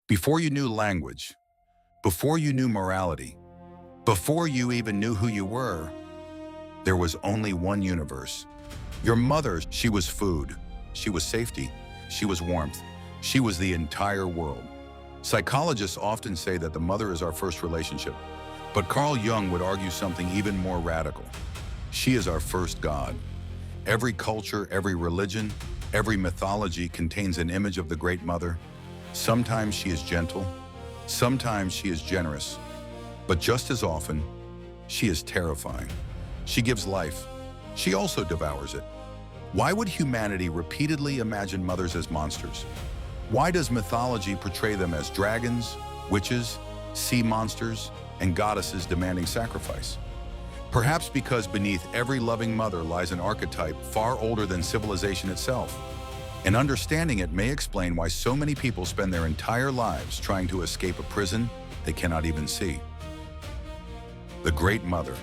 Before you knew language, before you knew morality, before you even knew who you were, there was only one universe. Your mother, she was food, she was safety, she was warmth, she was the entire world. Psychologists often say that the mother is our first relationship, but Carl Jung would argue something even more radical. She is our first God. Every culture, every religion, every mythology contains an image of the Great Mother. Sometimes she is gentle, sometimes she is generous, but just as often, she is terrifying. She gives life. She also devours it. Why would humanity repeatedly imagine mothers as monsters? Why does mythology portray them as dragons, witches, sea monsters, and goddesses demanding sacrifice? Perhaps because beneath every loving mother lies an archetype far older than civilization itself. And understanding it may explain why so many people spend their entire lives trying to escape a prison they cannot even see. The Great Mother.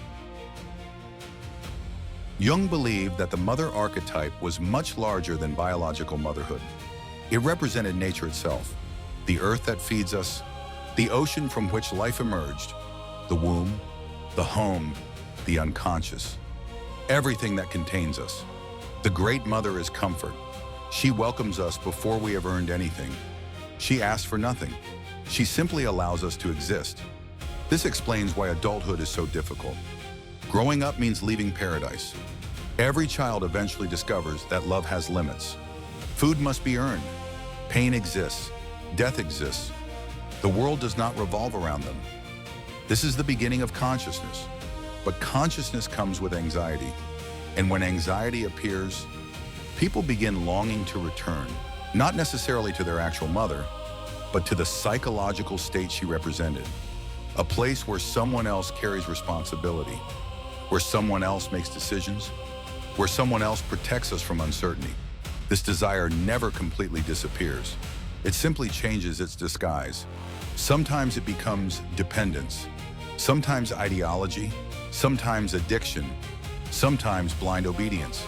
Jung believed that the mother archetype was much larger than biological motherhood. It represented nature itself, the earth that feeds us, the ocean from which life emerged, the womb, the home, the unconscious, everything that contains us. The Great Mother is comfort. She welcomes us before we have earned anything. She asks for nothing. She simply allows us to exist. This explains why adulthood is so difficult. Growing up means leaving paradise. Every child eventually discovers that love has limits. Food must be earned. Pain exists. Death exists. The world does not revolve around them. This is the beginning of consciousness. But consciousness comes with anxiety. And when anxiety appears, people begin longing to return, not necessarily to their actual mother, but to the psychological state she represented. A place where someone else carries responsibility, where someone else makes decisions, where someone else protects us from uncertainty. This desire never completely disappears. It simply changes its disguise. Sometimes it becomes dependence, sometimes ideology, sometimes addiction, sometimes blind obedience.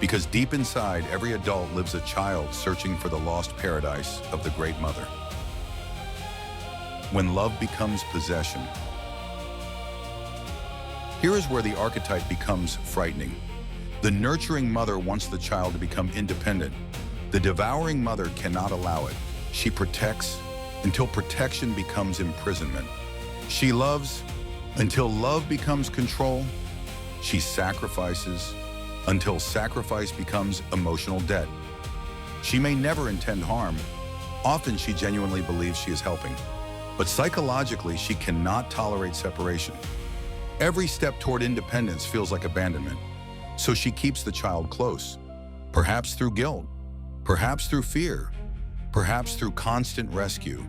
Because deep inside, every adult lives a child searching for the lost paradise of the Great Mother. When love becomes possession. Here is where the archetype becomes frightening. The nurturing mother wants the child to become independent. The devouring mother cannot allow it. She protects until protection becomes imprisonment. She loves until love becomes control. She sacrifices until sacrifice becomes emotional debt. She may never intend harm. Often she genuinely believes she is helping. But psychologically, she cannot tolerate separation. Every step toward independence feels like abandonment. So she keeps the child close, perhaps through guilt, perhaps through fear, perhaps through constant rescue,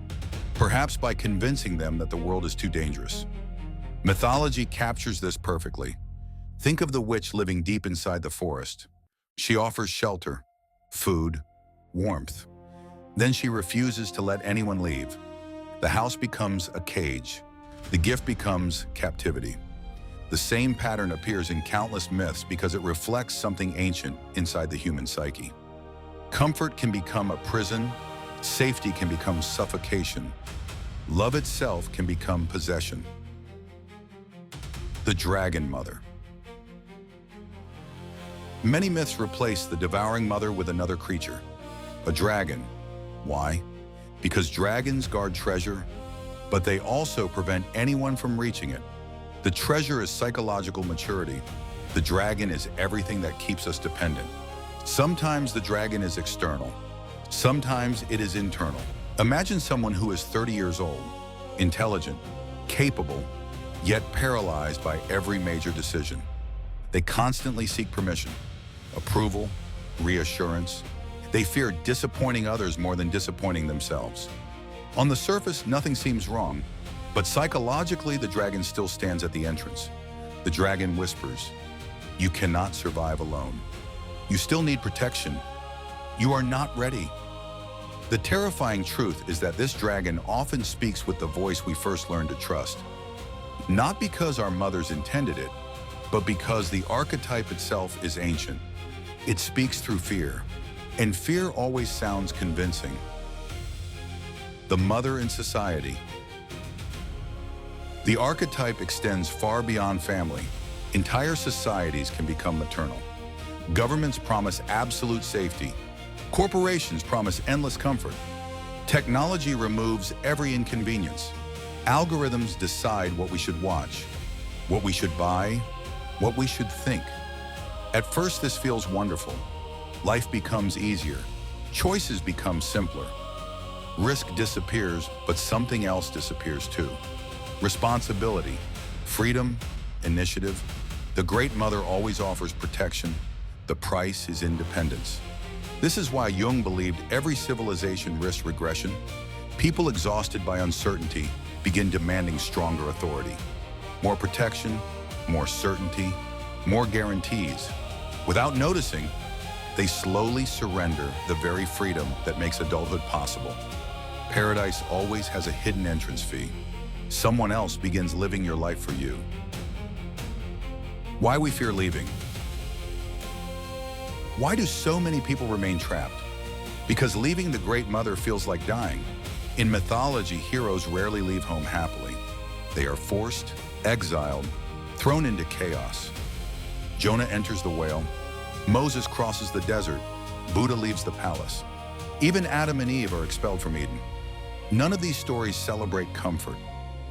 perhaps by convincing them that the world is too dangerous. Mythology captures this perfectly. Think of the witch living deep inside the forest. She offers shelter, food, warmth. Then she refuses to let anyone leave. The house becomes a cage. The gift becomes captivity. The same pattern appears in countless myths because it reflects something ancient inside the human psyche. Comfort can become a prison. Safety can become suffocation. Love itself can become possession. The Dragon Mother. Many myths replace the devouring mother with another creature, a dragon. Why? Because dragons guard treasure, but they also prevent anyone from reaching it. The treasure is psychological maturity. The dragon is everything that keeps us dependent. Sometimes the dragon is external. Sometimes it is internal. Imagine someone who is 30 years old, intelligent, capable, yet paralyzed by every major decision. They constantly seek permission, approval, reassurance. They fear disappointing others more than disappointing themselves. On the surface, nothing seems wrong, but psychologically, the dragon still stands at the entrance. The dragon whispers, "You cannot survive alone. You still need protection. You are not ready." The terrifying truth is that this dragon often speaks with the voice we first learned to trust. Not because our mothers intended it, but because the archetype itself is ancient. It speaks through fear, and fear always sounds convincing. The mother in society. The archetype extends far beyond family. Entire societies can become maternal. Governments promise absolute safety. Corporations promise endless comfort. Technology removes every inconvenience. Algorithms decide what we should watch, what we should buy, what we should think. At first, this feels wonderful. Life becomes easier. Choices become simpler. Risk disappears, but something else disappears too. Responsibility, freedom, initiative. The Great Mother always offers protection. The price is independence. This is why Jung believed every civilization risks regression. People exhausted by uncertainty begin demanding stronger authority. More protection, more certainty, more guarantees. Without noticing, they slowly surrender the very freedom that makes adulthood possible. Paradise always has a hidden entrance fee. Someone else begins living your life for you. Why we fear leaving. Why do so many people remain trapped? Because leaving the Great Mother feels like dying. In mythology, heroes rarely leave home happily. They are forced, exiled, thrown into chaos. Jonah enters the whale. Moses crosses the desert. Buddha leaves the palace. Even Adam and Eve are expelled from Eden. None of these stories celebrate comfort.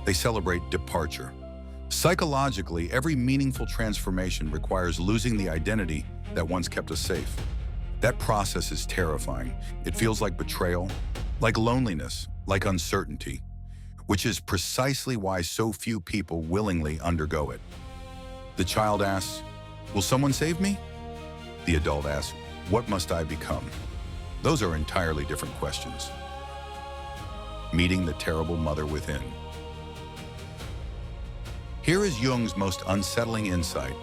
They celebrate departure. Psychologically, every meaningful transformation requires losing the identity that once kept us safe. That process is terrifying. It feels like betrayal, like loneliness, like uncertainty, which is precisely why so few people willingly undergo it. The child asks, "Will someone save me?" The adult asks, "What must I become?" Those are entirely different questions. Meeting the terrible mother within. Here is Jung's most unsettling insight.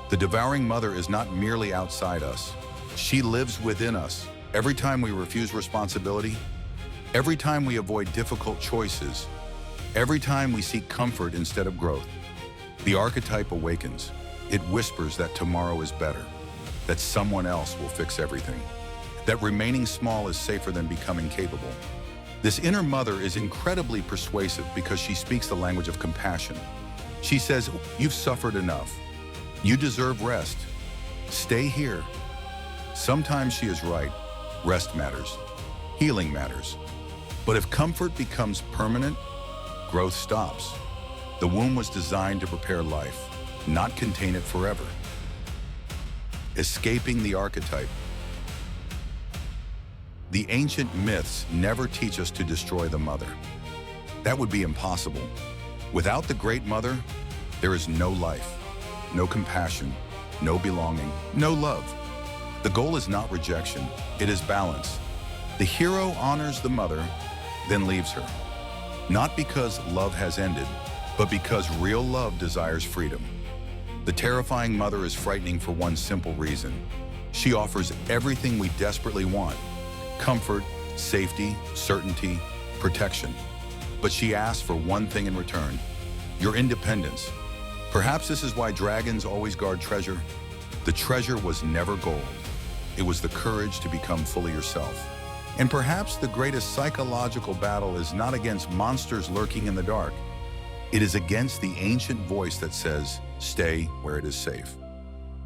The devouring mother is not merely outside us. She lives within us. Every time we refuse responsibility, every time we avoid difficult choices, every time we seek comfort instead of growth, the archetype awakens. It whispers that tomorrow is better, that someone else will fix everything, that remaining small is safer than becoming capable. This inner mother is incredibly persuasive because she speaks the language of compassion. She says, "You've suffered enough. You deserve rest. Stay here." Sometimes she is right. Rest matters. Healing matters. But if comfort becomes permanent, growth stops. The womb was designed to prepare life, not contain it forever. Escaping the archetype. The ancient myths never teach us to destroy the mother. That would be impossible. Without the Great Mother, there is no life, no compassion, no belonging, no love. The goal is not rejection, it is balance. The hero honors the mother, then leaves her. Not because love has ended, but because real love desires freedom. The terrifying mother is frightening for one simple reason. She offers everything we desperately want: comfort, safety, certainty, protection. But she asks for one thing in return: your independence. Perhaps this is why dragons always guard treasure. The treasure was never gold. It was the courage to become fully yourself. And perhaps the greatest psychological battle is not against monsters lurking in the dark. It is against the ancient voice that says, "Stay where it is safe."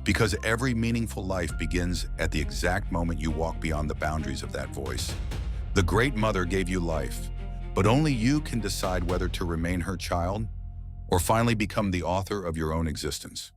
Because every meaningful life begins at the exact moment you walk beyond the boundaries of that voice. The Great Mother gave you life, but only you can decide whether to remain her child or finally become the author of your own existence.